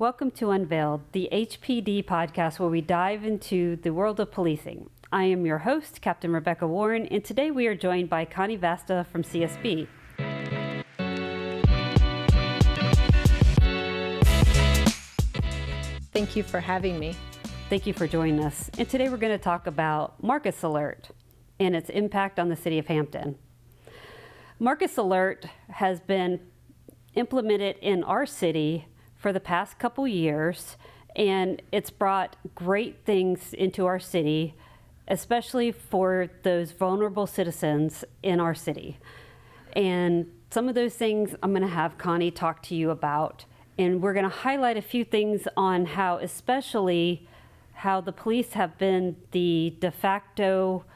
Welcome to Unveiled, the HPD podcast where we dive into the world of policing. I am your host, Captain Rebecca Warren, and today we are joined by Connie Vasta from CSB. Thank you for having me. Thank you for joining us. And today we're going to talk about Marcus Alert and its impact on the city of Hampton. Marcus Alert has been implemented in our city for the past couple years, and it's brought great things into our city, especially for those vulnerable citizens in our city. And some of those things I'm going to have Connie talk to you about, and we're going to highlight a few things on how, especially how the police have been the de facto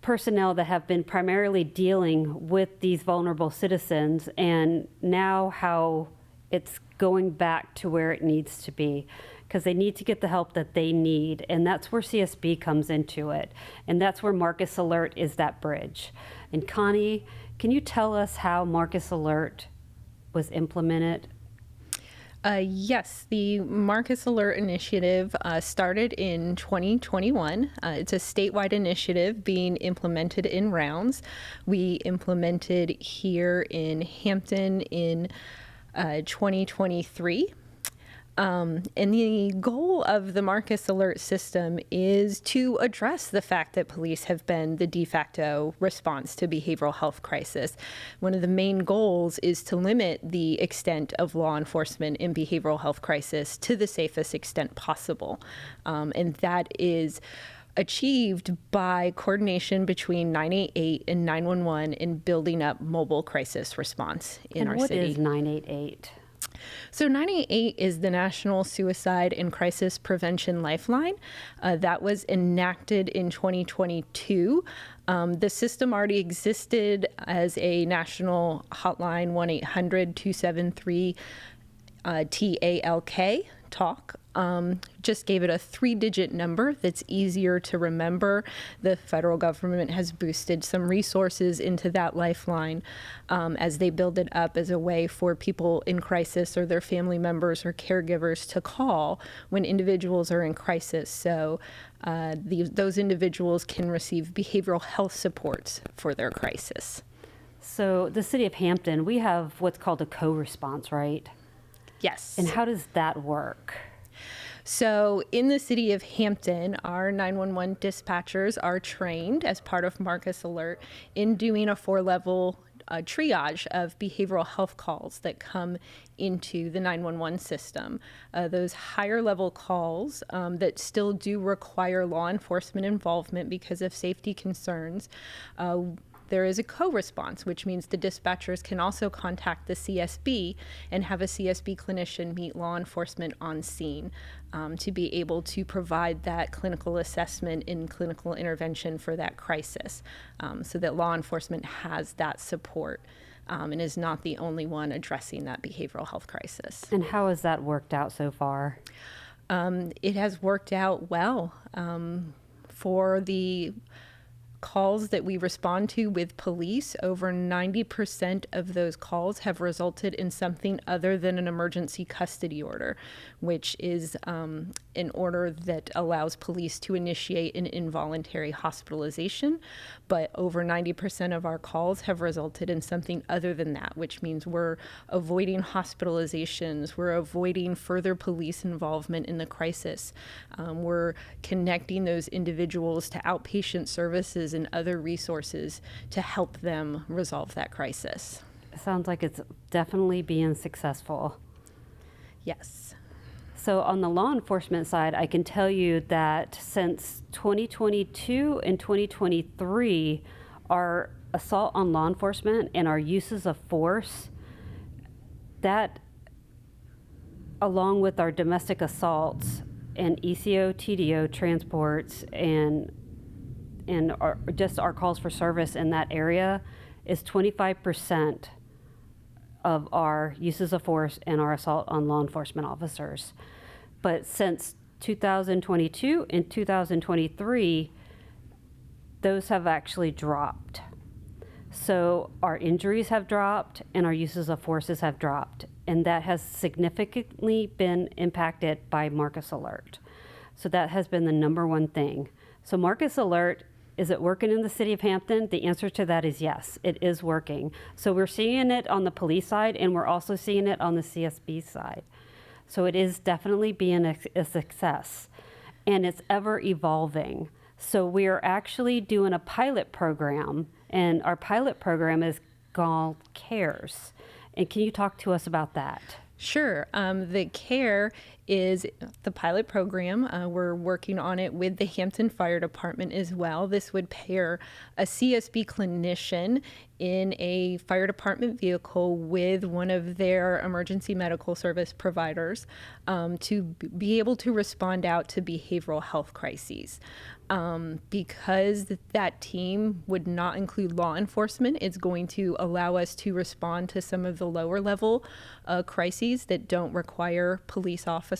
personnel that have been primarily dealing with these vulnerable citizens, and now how it's going back to where it needs to be, because they need to get the help that they need, and that's where CSB comes into it, and that's where Marcus Alert is that bridge. And Connie, can you tell us how Marcus Alert was implemented? Yes, the Marcus Alert initiative started in 2021. It's a statewide initiative being implemented in rounds. We implemented here in Hampton in 2023. And the goal of the Marcus Alert system is to address the fact that police have been the de facto response to behavioral health crisis. One of the main goals is to limit the extent of law enforcement in behavioral health crisis to the safest extent possible. And that is achieved by coordination between 988 and 911 in building up mobile crisis response in our city. And what is 988? So 988 is the National Suicide and Crisis Prevention Lifeline. That was enacted in 2022. The system already existed as a national hotline, 1-800-273-TALK, TALK. Just gave it a 3-digit number that's easier to remember. The federal government has boosted some resources into that lifeline as they build it up as a way for people in crisis or their family members or caregivers to call when individuals are in crisis. So those individuals can receive behavioral health supports for their crisis. So the city of Hampton, we have what's called a co-response, right? Yes. And how does that work? So in the city of Hampton, our 911 dispatchers are trained as part of Marcus Alert in doing a 4-level triage of behavioral health calls that come into the 911 system. Those higher level calls that still do require law enforcement involvement because of safety concerns, there is a co-response, which means the dispatchers can also contact the CSB and have a CSB clinician meet law enforcement on scene to be able to provide that clinical assessment and clinical intervention for that crisis, so that law enforcement has that support and is not the only one addressing that behavioral health crisis. And how has that worked out so far? It has worked out well. For the calls that we respond to with police, over 90% of those calls have resulted in something other than an emergency custody order, which is an order that allows police to initiate an involuntary hospitalization. But over 90% of our calls have resulted in something other than that, which means we're avoiding hospitalizations, we're avoiding further police involvement in the crisis. We're connecting those individuals to outpatient services and other resources to help them resolve that crisis. It sounds like it's definitely being successful. Yes. So on the law enforcement side, I can tell you that since 2022 and 2023, our assault on law enforcement and our uses of force, that along with our domestic assaults and ECO, TDO transports and our calls for service in that area is 25% of our uses of force and our assault on law enforcement officers. But since 2022 and 2023, those have actually dropped. So our injuries have dropped and our uses of forces have dropped. and that has significantly been impacted by Marcus Alert. So that has been the number one thing. So Marcus Alert, is it working in the city of Hampton? The answer to that is yes, it is working. So we're seeing it on the police side, and we're also seeing it on the CSB side. So it is definitely being a success, and it's ever evolving. So we are actually doing a pilot program, and our pilot program is called CARES. And can you talk to us about that? Sure. The CARE is the pilot program. We're working on it with the Hampton Fire Department as well. This would pair a CSB clinician in a fire department vehicle with one of their emergency medical service providers to be able to respond out to behavioral health crises. Because that team would not include law enforcement, it's going to allow us to respond to some of the lower level crises that don't require police officers.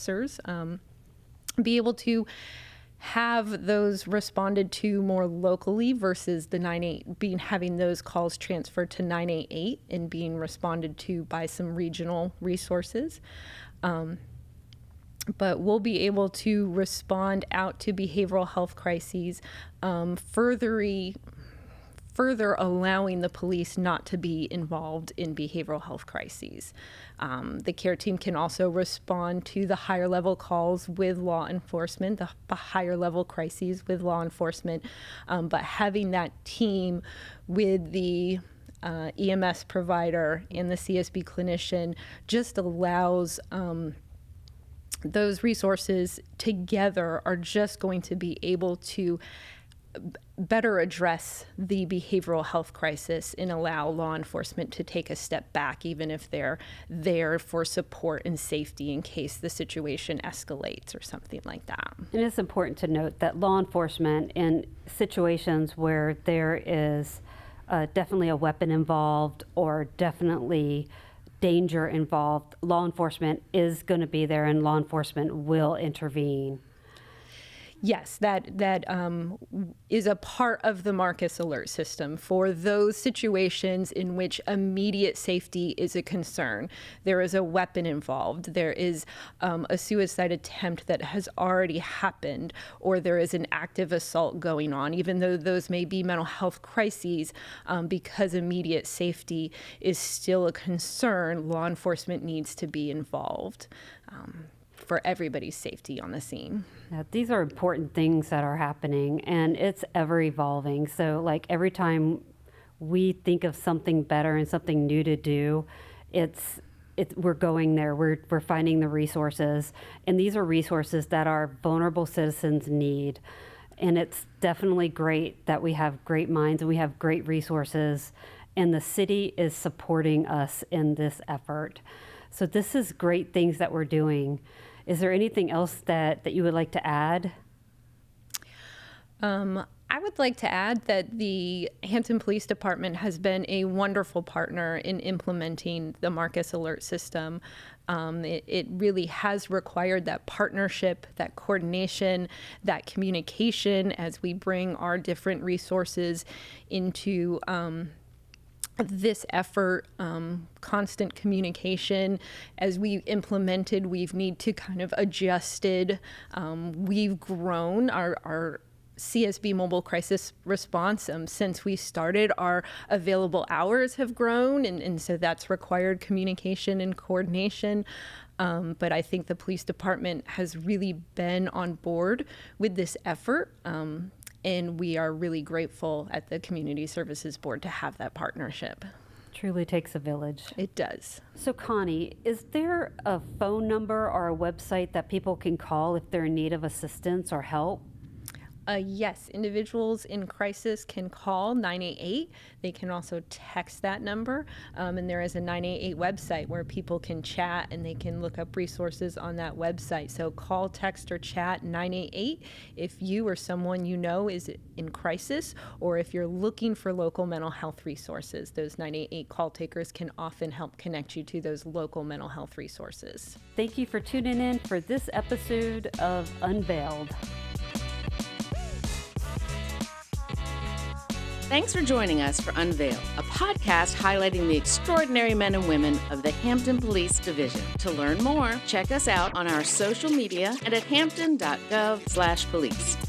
Be able to have those responded to more locally versus the having those calls transferred to 988 and being responded to by some regional resources. But we'll be able to respond out to behavioral health crises, further allowing the police not to be involved in behavioral health crises. The CARE team can also respond to the higher level calls with law enforcement, the higher level crises with law enforcement, but having that team with the EMS provider and the CSB clinician just allows those resources together are just going to be able to better address the behavioral health crisis and allow law enforcement to take a step back, even if they're there for support and safety in case the situation escalates or something like that. And it's important to note that law enforcement in situations where there is definitely a weapon involved or definitely danger involved, law enforcement is going to be there and law enforcement will intervene. Yes, that is a part of the Marcus Alert system for those situations in which immediate safety is a concern. There is a weapon involved, there is a suicide attempt that has already happened, or there is an active assault going on, even though those may be mental health crises, because immediate safety is still a concern, law enforcement needs to be involved. For everybody's safety on the scene. Yeah, these are important things that are happening, and it's ever evolving. So like every time we think of something better and something new to do, we're going there. We're finding the resources, and these are resources that our vulnerable citizens need. And it's definitely great that we have great minds and we have great resources, and the city is supporting us in this effort. So this is great things that we're doing. Is there anything else that you would like to add? I would like to add that the Hampton Police Department has been a wonderful partner in implementing the Marcus Alert system. It really has required that partnership, that coordination, that communication as we bring our different resources into this effort, constant communication. As we implemented, we've need to kind of adjusted. We've grown our CSB mobile crisis response since we started. Our available hours have grown, and so that's required communication and coordination. But I think the police department has really been on board with this effort. And we are really grateful at the Community Services Board to have that partnership. Truly takes a village. It does. So Connie, is there a phone number or a website that people can call if they're in need of assistance or help? Yes, individuals in crisis can call 988. They can also text that number. And there is a 988 website where people can chat and they can look up resources on that website. So call, text, or chat 988 if you or someone you know is in crisis, or if you're looking for local mental health resources. Those 988 call takers can often help connect you to those local mental health resources. Thank you for tuning in for this episode of Unveiled. Thanks for joining us for Unveiled, a podcast highlighting the extraordinary men and women of the Hampton Police Division. To learn more, check us out on our social media and at hampton.gov/police.